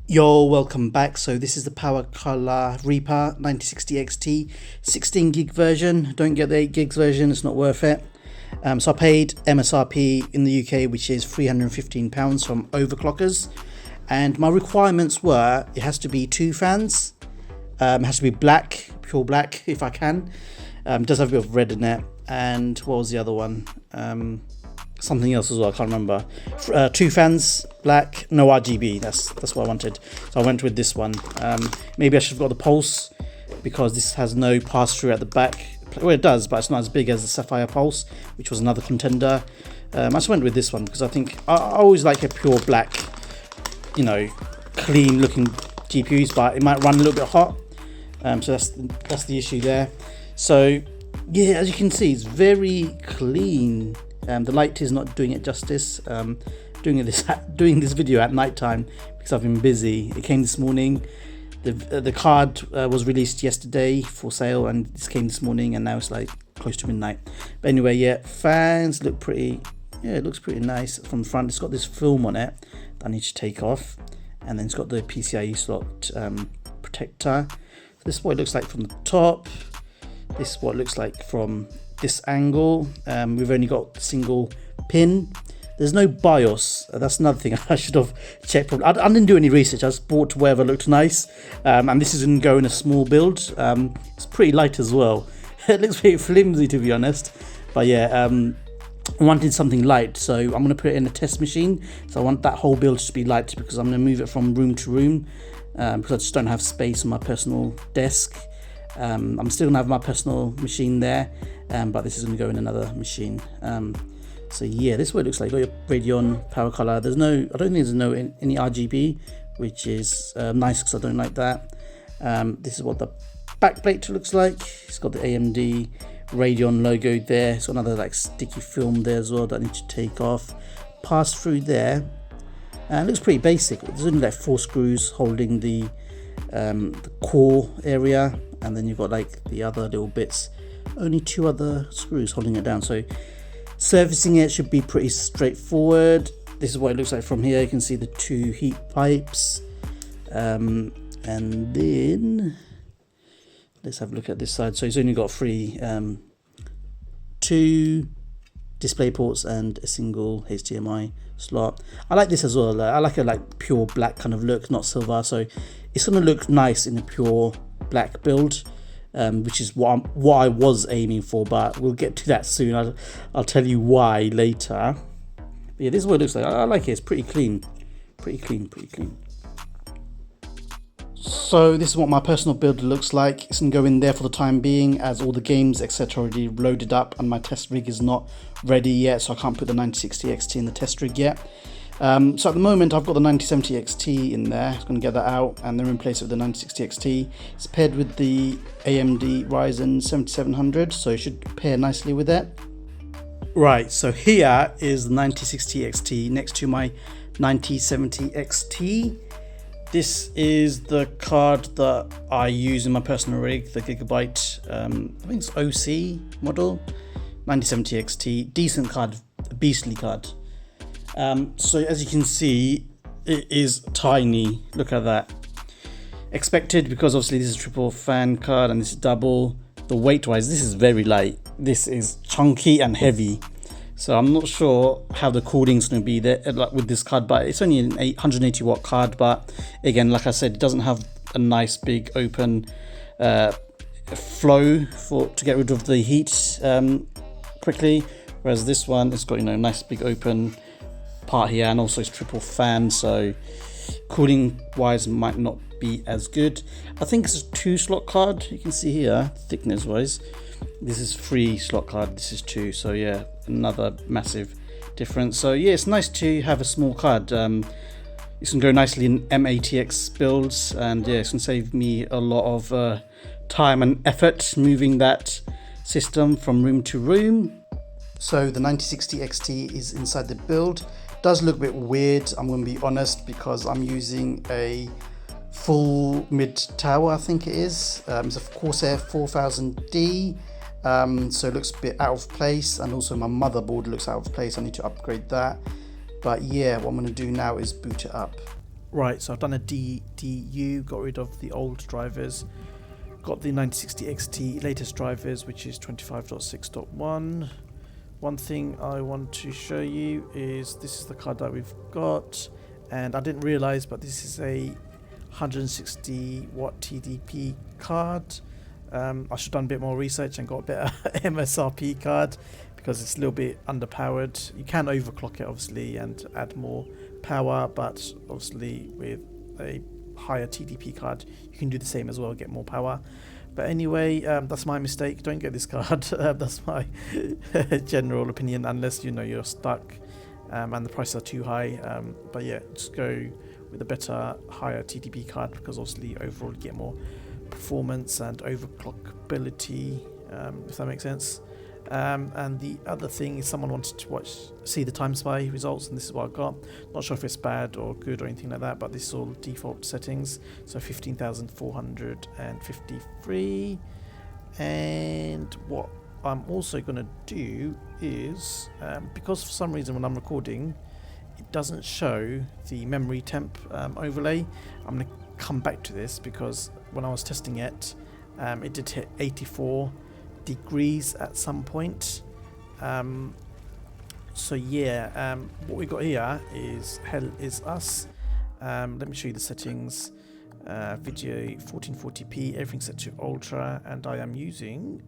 Yo, welcome back. So this is the Power Color Reaper 9060XT 16 gig version. Don't get the 8 gigs version, it's not worth it. So I paid MSRP in the UK, which is £315 from Overclockers, and my requirements were it has to be 2 fans, it has to be black, pure black if I can. It does have a bit of red in it, and what was the other one? Something else as well, I can't remember. 2 fans, black, no RGB. That's what I wanted. So I went with this one. Maybe I should have got the Pulse, because this has no pass through at the back. Well, it does, but it's not as big as the Sapphire Pulse, which was another contender. I just went with this one because I think I always like a pure black, clean looking GPUs, but it might run a little bit hot. So that's the issue there. So yeah, as you can see, it's very clean. The light is not doing it justice. Doing this video at night time because I've been busy. It came this morning. The card was released yesterday for sale, and this came this morning, and now it's like close to midnight. But anyway, yeah, fans look pretty. Yeah, it looks pretty nice from the front. It's got this film on it that I need to take off, and then it's got the PCIe slot protector. So this is what it looks like from the top. This is what it looks like from this angle. We've only got single pin. There's no BIOS. That's another thing I should have checked. I didn't do any research. I just bought whatever looked nice. And this is going to go in a small build. It's pretty light as well. It looks pretty flimsy, to be honest. But yeah, I wanted something light, so I'm going to put it in a test machine. So I want that whole build to be light because I'm going to move it from room to room, because I just don't have space on my personal desk. I'm still going to have my personal machine there, but this is going to go in another machine. So yeah, this is what it looks like. Got your Radeon Power Color. I don't think there's any RGB, which is nice because I don't like that. This is what the backplate looks like. It's got the AMD Radeon logo there. It's got another like sticky film there as well that I need to take off. Pass through there. It looks pretty basic. There's only like 4 screws holding the core area, and then you've got like the other little bits. Only 2 other screws holding it down. So servicing it should be pretty straightforward. This is what it looks like from here. You can see the 2 heat pipes, and then let's have a look at this side. So it's only got 2 display ports and a single HDMI slot. I like this as well. I like a pure black kind of look, not silver. So it's gonna look nice in a pure black build. Which is what I was aiming for, but we'll get to that soon. I'll tell you why later. But yeah, this is what it looks like. I like it. It's pretty clean. So this is what my personal build looks like. It's gonna go in there for the time being, as all the games etc already loaded up, and my test rig is not ready yet, so I can't put the 9060XT in the test rig yet. So at the moment I've got the 9070XT in there. I'm going to get that out and then replace it with the 9060XT. It's paired with the AMD Ryzen 7700, so it should pair nicely with it. Right, so here is the 9060XT next to my 9070XT. This is the card that I use in my personal rig, the Gigabyte, I think it's OC model, 9070XT. Decent card, a beastly card. So as you can see, it is tiny. Look at that. Expected, because obviously this is triple fan card and this is double. The weight wise, this is very light. This is chunky and heavy. So I'm not sure how the cooling is going to be there with this card, but it's only an 180 watt card. But again, like I said, it doesn't have a nice big open flow to get rid of the heat quickly. Whereas this one, it's got nice big open part here, and also it's triple fan, so cooling wise might not be as good. I think it's a 2 slot card. You can see here thickness wise, this is 3 slot card, this is 2, so yeah, another massive difference. So yeah, it's nice to have a small card. It's gonna go nicely in M80X builds, and yeah, it's gonna save me a lot of time and effort moving that system from room to room. So the 9060XT is inside the build. Does look a bit weird, I'm going to be honest, because I'm using a full mid tower, I think it is. It's a Corsair 4000D, so it looks a bit out of place, and also my motherboard looks out of place. I need to upgrade that. But yeah, what I'm going to do now is boot it up. Right, so I've done a DDU, got rid of the old drivers, got the 9060XT latest drivers, which is 25.6.1. One thing I want to show you is this is the card that we've got, and I didn't realize, but this is a 160 watt TDP card. I should have done a bit more research and got a better MSRP card because it's a little bit underpowered. You can overclock it obviously and add more power, but obviously with a higher TDP card you can do the same as well, get more power. But anyway, that's my mistake. Don't get this card. That's my general opinion, unless you know you're stuck and the prices are too high. But yeah, just go with a better, higher TDP card because obviously overall you get more performance and overclockability, if that makes sense. And the other thing is someone wanted to see the time spy results, and this is what I got. Not sure if it's bad or good or anything like that, but this is all default settings. So 15,453. And what I'm also going to do is, because for some reason when I'm recording it doesn't show the memory temp overlay, I'm going to come back to this because when I was testing it, it did hit 84 degrees at some point. So yeah, what we got here is Hell Is Us. Let me show you the settings. Video 1440p, everything set to ultra, and I am using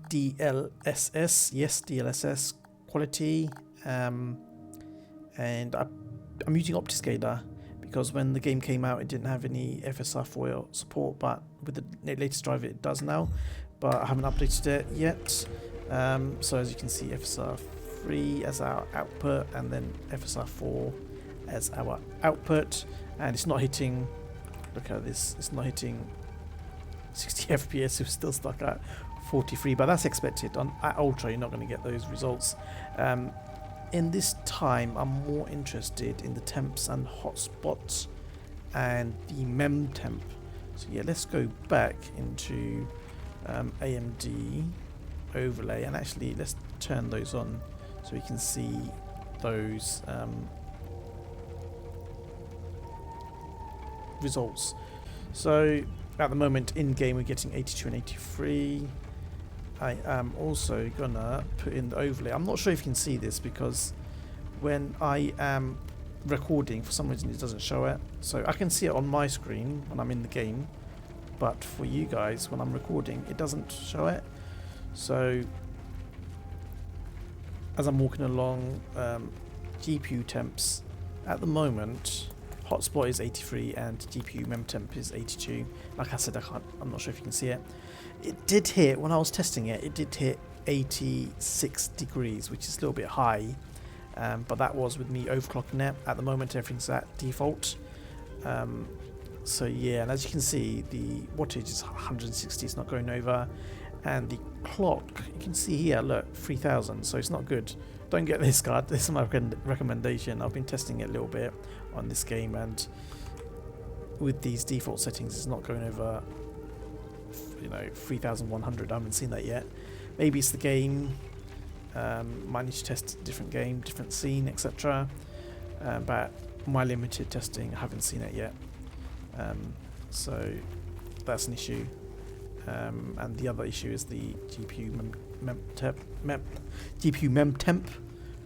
DLSS, yes, DLSS quality, and I'm using Optiscaler because when the game came out it didn't have any FSR foil support, but with the latest driver it does now, but I haven't updated it yet. So as you can see, FSR 3 as our output and then FSR 4 as our output, and it's not hitting, look at this, it's not hitting 60 FPS, it's still stuck at 43, but that's expected. At ultra you're not going to get those results. In this time I'm more interested in the temps and hotspots and the mem temp. So yeah, let's go back into AMD overlay and actually let's turn those on so we can see those results. So at the moment in game we're getting 82 and 83. I am also gonna put in the overlay. I'm not sure if you can see this because when I am recording for some reason it doesn't show it, so I can see it on my screen when I'm in the game, but for you guys when I'm recording it doesn't show it. So as I'm walking along, GPU temps at the moment, hotspot is 83 and GPU mem temp is 82. Like I said, I'm not sure if you can see it. It did hit, when I was testing it, it did hit 86 degrees, which is a little bit high, but that was with me overclocking it. At the moment everything's at default. So yeah, and as you can see the wattage is 160, it's not going over, and the clock, you can see here, look, 3000, so it's not good. Don't get this card, this is my recommendation. I've been testing it a little bit on this game, and with these default settings it's not going over, you know, 3100. I haven't seen that yet. Maybe it's the game, might need to test a different game, different scene, etc. But my limited testing, I haven't seen it yet. So that's an issue. And the other issue is the GPU mem temp.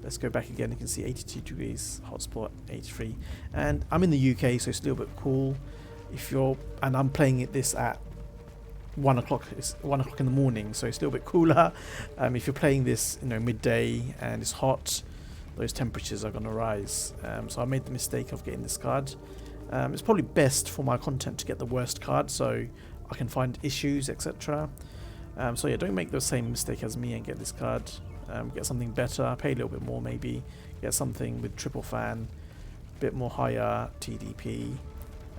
Let's go back again. You can see 82 degrees, hotspot 83, and I'm in the UK, so it's a little bit cool. If you're, and I'm playing this at 1 o'clock. It's 1 o'clock in the morning, so it's a little bit cooler. If you're playing this, you know, midday and it's hot, those temperatures are going to rise. So I made the mistake of getting this card. It's probably best for my content to get the worst card, so I can find issues, etc. So yeah, don't make the same mistake as me and get this card. Get something better, pay a little bit more maybe, get something with triple fan, a bit more higher TDP,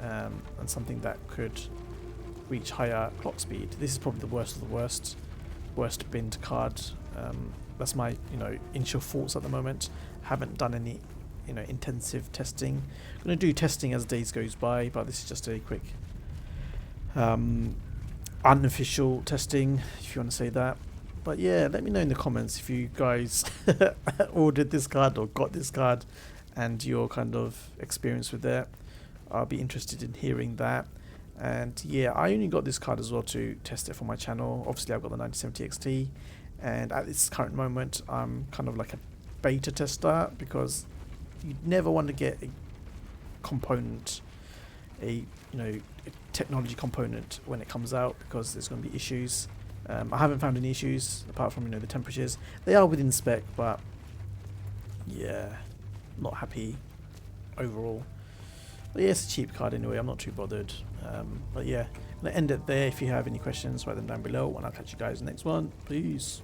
and something that could reach higher clock speed. This is probably the worst of the worst binned card. That's my, you know, initial thoughts at the moment. Haven't done any, you know, intensive testing. I'm going to do testing as days goes by, but this is just a quick unofficial testing, if you want to say that. But yeah, let me know in the comments if you guys ordered this card or got this card and your kind of experience with it. I'll be interested in hearing that. And yeah, I only got this card as well to test it for my channel. Obviously I've got the 9070 XT, and at this current moment I'm kind of like a beta tester, because you never want to get a component, a technology component when it comes out, because there's going to be issues. I haven't found any issues apart from the temperatures. They are within spec, but yeah, not happy overall. But yeah, it's a cheap card anyway, I'm not too bothered. But yeah, I'm going to end it there. If you have any questions, write them down below, and I'll catch you guys next one. Peace.